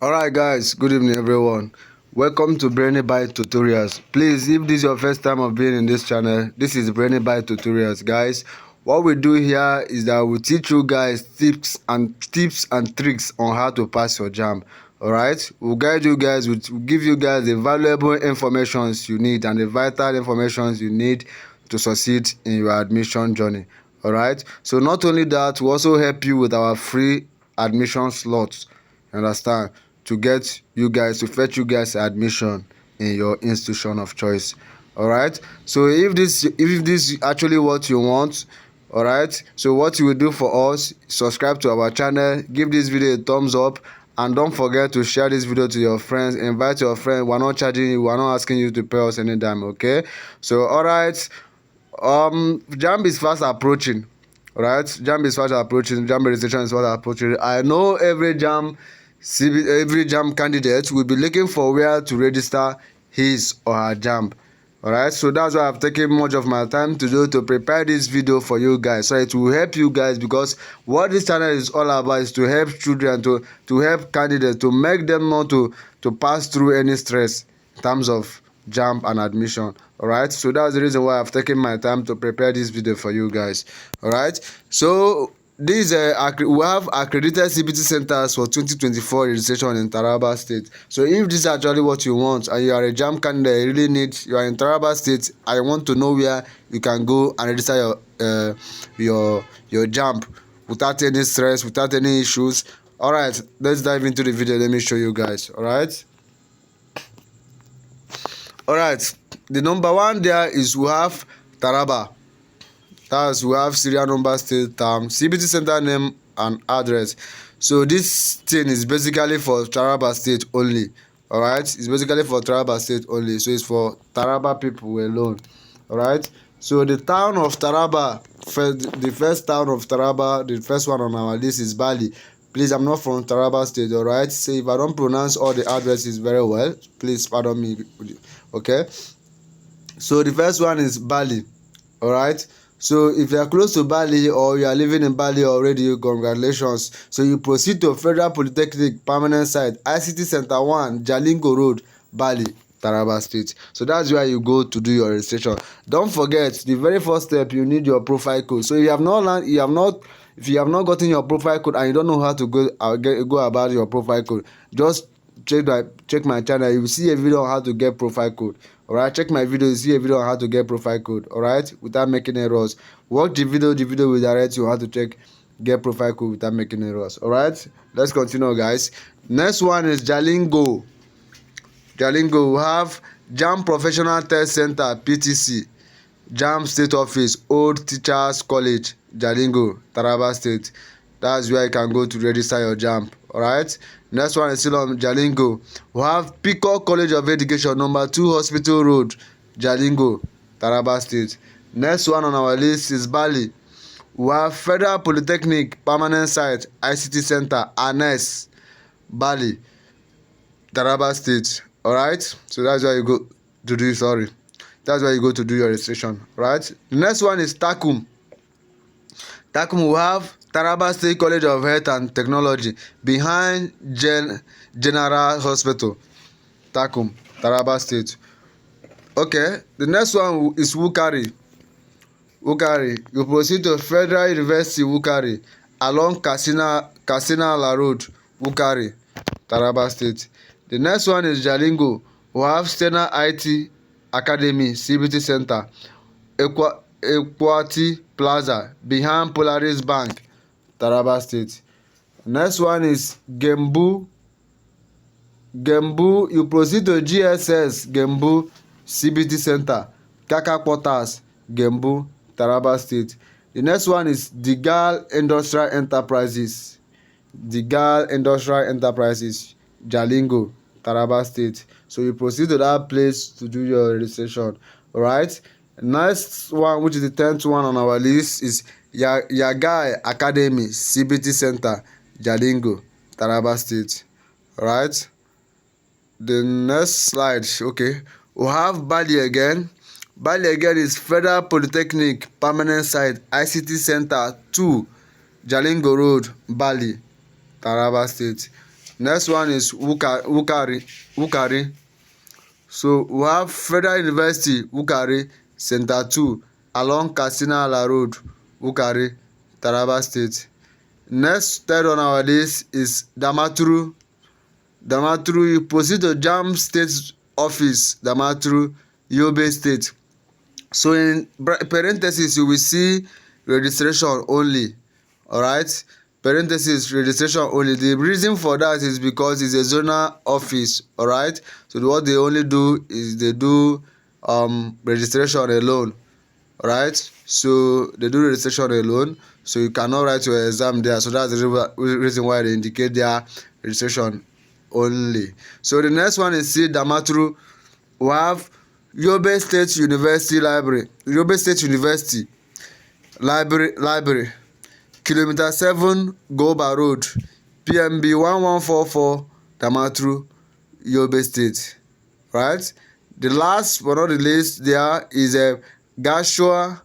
Alright guys, good evening everyone. Welcome to Brainy Byte Tutorials. Please, if this is your first time of being in this channel, this is Brainy Byte Tutorials guys. What we do here is that we teach you guys tips and tricks on how to pass your JAMB. Alright, we'll guide you guys, we'll give you guys the valuable information you need and the vital information you need to succeed in your admission journey. Alright, so not only that, we also help you with our free admission slots. You understand? To get you guys, to fetch you guys admission in your institution of choice. All right, so if this is actually what you want, all right, so what you will do for us, subscribe to our channel, give this video a thumbs up, and don't forget to share this video to your friends. Invite your friend. We're not charging you, we're not asking you to pay us any dime. Okay, so all right, JAMB is fast approaching. All right, JAMB is fast approaching. JAMB registration is fast approaching. I know every JAMB candidate will be looking for where to register his or her JAMB. Alright, so that's why I've taken much of my time to do to prepare this video for you guys, so it will help you guys, because what this channel is all about is to help children, to help candidates, to make them not to pass through any stress in terms of JAMB and admission. Alright, so that's the reason why I've taken my time to prepare this video for you guys. Alright, so we have accredited CBT centers for 2024 registration in Taraba State. So if this is actually what you want and you are a JAMB candidate, you are in Taraba State, I want to know where you can go and register your JAMB without any stress, without any issues. All right, let's dive into the video. Let me show you guys. All right, the number one there is we have Taraba. That's we have serial number, state term, CBT center name and address. So this thing is basically for Taraba State only. Alright, it's basically for Taraba State only. So it's for Taraba people alone. Alright, so the town of Taraba, the first town of Taraba, the first one on our list is Bali. Please, I'm not from Taraba State. Alright, so if I don't pronounce all the addresses very well, please pardon me. Okay, so the first one is Bali. Alright, so if you are close to Bali or you are living in Bali already, congratulations. So you proceed to Federal Polytechnic permanent site, ICT Center 1, Jalingo Road, Bali, Taraba State. So that's where you go to do your registration. Don't forget, the very first step, you need your profile code. So if you have not gotten your profile code and you don't know how to go about your profile code, just check my channel. You will see a video on how to get profile code. Alright, check my video, you see a video on how to get profile code. Alright, without making errors. Watch the video will direct you on how to get profile code without making errors. Alright, let's continue guys. Next one is Jalingo. We have JAMB Professional Test Center, PTC, JAMB State Office, Old Teachers College, Jalingo, Taraba State. That's where you can go to register your JAMB. Alright, next one is still on Jalingo. We have Peacock College of Education, number 2 Hospital Road, Jalingo, Taraba State. Next one on our list is Bali. We have Federal Polytechnic permanent site, ICT Center, Anes, Bali, Taraba State. Alright, so that's where you go to do your registration. Right, next one is Takum. We have Taraba State College of Health and Technology behind General Hospital, Takum, Taraba State. Okay, the next one is Wukari. You proceed to Federal University Wukari along Katsina Road, Wukari, Taraba State. The next one is Jalingo. We have Stena IT Academy CBT Center, Equity Plaza behind Polaris Bank, Taraba State. Next one is Jamb. You proceed to GSS Jamb CBT Center, Kaka Quarters, Jamb, Taraba State. The next one is Digal Industrial Enterprises, Jalingo, Taraba State. So you proceed to that place to do your registration. Alright, next one, which is the 10th one on our list, is Yagai Academy CBT Center, Jalingo, Taraba State. Alright, the next slide, okay, we have Bali again. Is Federal Polytechnic permanent site, ICT Center 2, Jalingo Road, Bali, Taraba State. Next one is Wukari. So we have Federal University Wukari Center 2 along Katsina Ala Road, Wukari, Taraba State. Next, third on our list is Damaturu. You proceed to Jamb State Office, Damaturu, Yobe State. So in parentheses you will see registration only. Alright, parentheses registration only. The reason for that is because it's a zonal office. Alright, so what they only do is they do registration alone. Alright, so they do registration alone, so you cannot write your exam there. So that's the reason why they indicate their registration only. So the next one is see Damaturu. We have Yobe State University Library. Yobe State University Library. Kilometer 7 Goba Road, PMB 1144, Damaturu, Yobe State. Right? The last but not the least there is a Gashua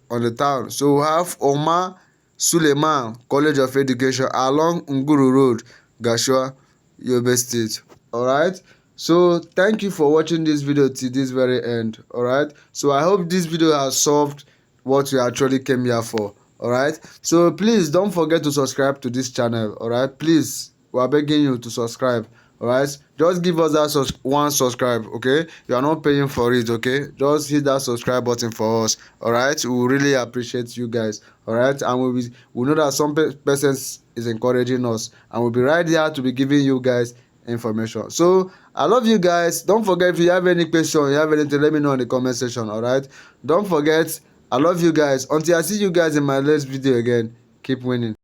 on the town. So we have Omar Suleiman College of Education along Nguru Road, Gashua, Yobe State. Alright, so thank you for watching this video till this very end. Alright, so I hope this video has solved what you actually came here for. Alright, so please don't forget to subscribe to this channel. Alright, please, we are begging you to subscribe. Alright, just give us that one subscribe. Okay, you are not paying for it. Okay, just hit that subscribe button for us. Alright, we really appreciate you guys. Alright, and we know that some person is encouraging us, and we'll be right there to be giving you guys information. So I love you guys. Don't forget, if you have any question, you have anything, let me know in the comment section. Alright, don't forget, I love you guys. Until I see you guys in my next video again, keep winning.